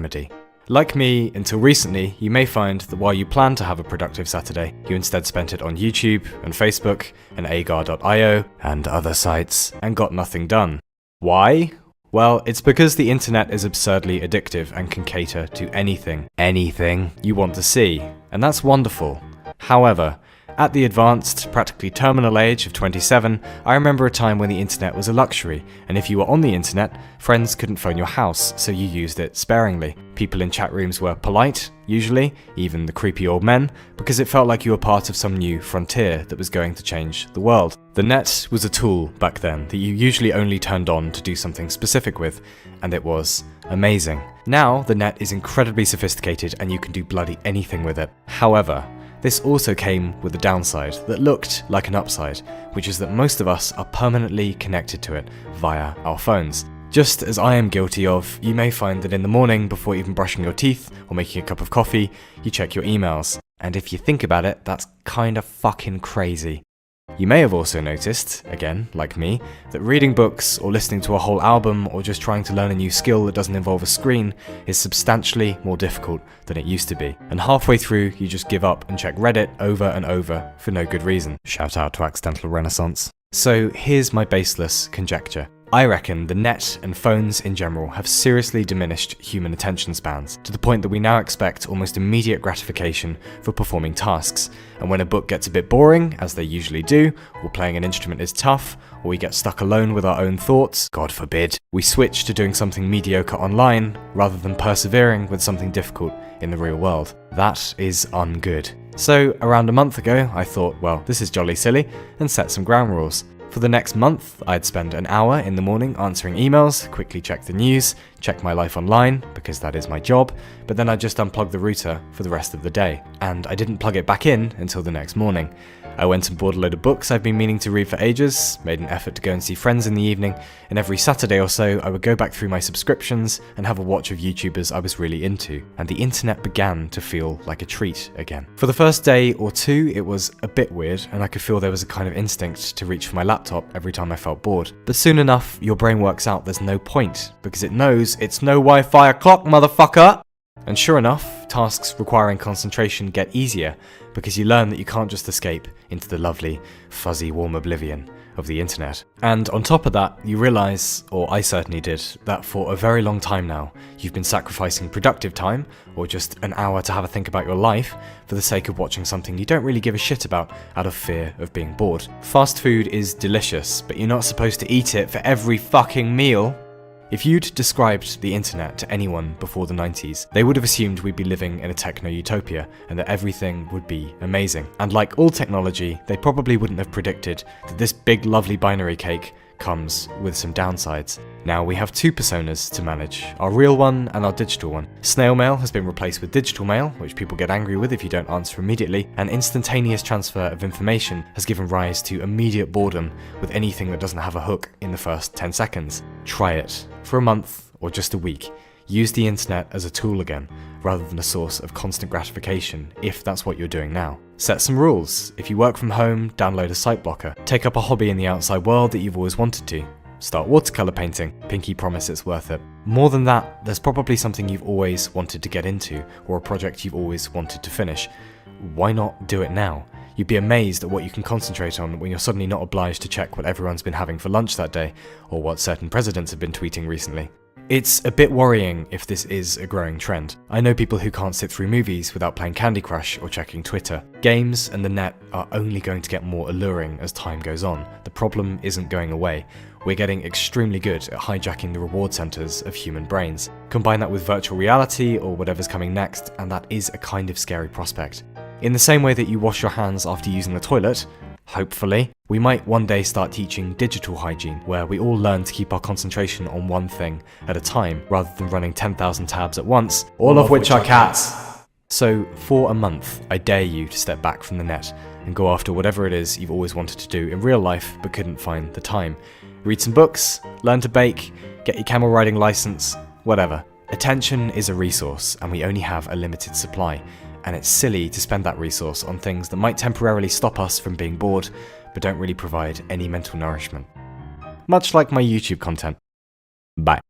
remedy. Like me, until recently, you may find that while you plan to have a productive Saturday, you instead spent it on YouTube and Facebook and agar.io and other sites and got nothing done. Why? Well, it's because the internet is absurdly addictive and can cater to anything you want to see, and that's wonderful. However, at the advanced, practically terminal age of 27, I remember a time when the internet was a luxury, and if you were on the internet, friends couldn't phone your house, so you used it sparingly. People in chat rooms were polite, usually, even the creepy old men, because it felt like you were part of some new frontier that was going to change the world. The net was a tool back then that you usually only turned on to do something specific with, and it was amazing. Now, the net is incredibly sophisticated and you can do bloody anything with it. However, this also came with a downside that looked like an upside, which is that most of us are permanently connected to it via our phones. Just as I am guilty of, you may find that in the morning, before even brushing your teeth or making a cup of coffee, you check your emails. And if you think about it, that's kinda fucking crazy. You may have also noticed, again, like me, that reading books or listening to a whole album or just trying to learn a new skill that doesn't involve a screen is substantially more difficult than it used to be. And halfway through, you just give up and check Reddit over and over for no good reason. Shout out to Accidental Renaissance. So here's my baseless conjecture. I reckon the net and phones in general have seriously diminished human attention spans, to the point that we now expect almost immediate gratification for performing tasks. And when a book gets a bit boring, as they usually do, or playing an instrument is tough, or we get stuck alone with our own thoughts, God forbid, we switch to doing something mediocre online, rather than persevering with something difficult in the real world. That is ungood. So, around a month ago, I thought, well, this is jolly silly, and set some ground rules. For the next month, I'd spend an hour in the morning answering emails, quickly check the news, check my life online, because that is my job, but then I'd just unplug the router for the rest of the day. And I didn't plug it back in until the next morning. I went and bought a load of books I've been meaning to read for ages, made an effort to go and see friends in the evening, and every Saturday or so I would go back through my subscriptions and have a watch of YouTubers I was really into, and the internet began to feel like a treat again. For the first day or two it was a bit weird, and I could feel there was a kind of instinct to reach for my laptop every time I felt bored. But soon enough, your brain works out there's no point, because it knows it's no Wi-Fi o'clock, motherfucker! And sure enough, tasks requiring concentration get easier, because you learn that you can't just escape into the lovely, fuzzy, warm oblivion of the internet. And on top of that, you realise, or I certainly did, that for a very long time now, you've been sacrificing productive time, or just an hour to have a think about your life, for the sake of watching something you don't really give a shit about out of fear of being bored. Fast food is delicious, but you're not supposed to eat it for every fucking meal. If you'd described the internet to anyone before the 90s, they would have assumed we'd be living in a techno-utopia and that everything would be amazing. And like all technology, they probably wouldn't have predicted that this big lovely binary cake comes with some downsides. Now we have two personas to manage, our real one and our digital one. Snail mail has been replaced with digital mail, which people get angry with if you don't answer immediately, and instantaneous transfer of information has given rise to immediate boredom with anything that doesn't have a hook in the first 10 seconds. Try it. For a month or just a week. Use the internet as a tool again, rather than a source of constant gratification, if that's what you're doing now. Set some rules. If you work from home, download a site blocker. Take up a hobby in the outside world that you've always wanted to. Start watercolour painting. Pinky promise it's worth it. More than that, there's probably something you've always wanted to get into, or a project you've always wanted to finish. Why not do it now? You'd be amazed at what you can concentrate on when you're suddenly not obliged to check what everyone's been having for lunch that day, or what certain presidents have been tweeting recently. It's a bit worrying if this is a growing trend. I know people who can't sit through movies without playing Candy Crush or checking Twitter. Games and the net are only going to get more alluring as time goes on. The problem isn't going away. We're getting extremely good at hijacking the reward centers of human brains. Combine that with virtual reality or whatever's coming next, and that is a kind of scary prospect. In the same way that you wash your hands after using the toilet, hopefully, we might one day start teaching digital hygiene, where we all learn to keep our concentration on one thing at a time, rather than running 10,000 tabs at once, all of which are cats. So, for a month, I dare you to step back from the net and go after whatever it is you've always wanted to do in real life but couldn't find the time. Read some books, learn to bake, get your camel riding license, whatever. Attention is a resource, and we only have a limited supply. And it's silly to spend that resource on things that might temporarily stop us from being bored, but don't really provide any mental nourishment. Much like my YouTube content. Bye.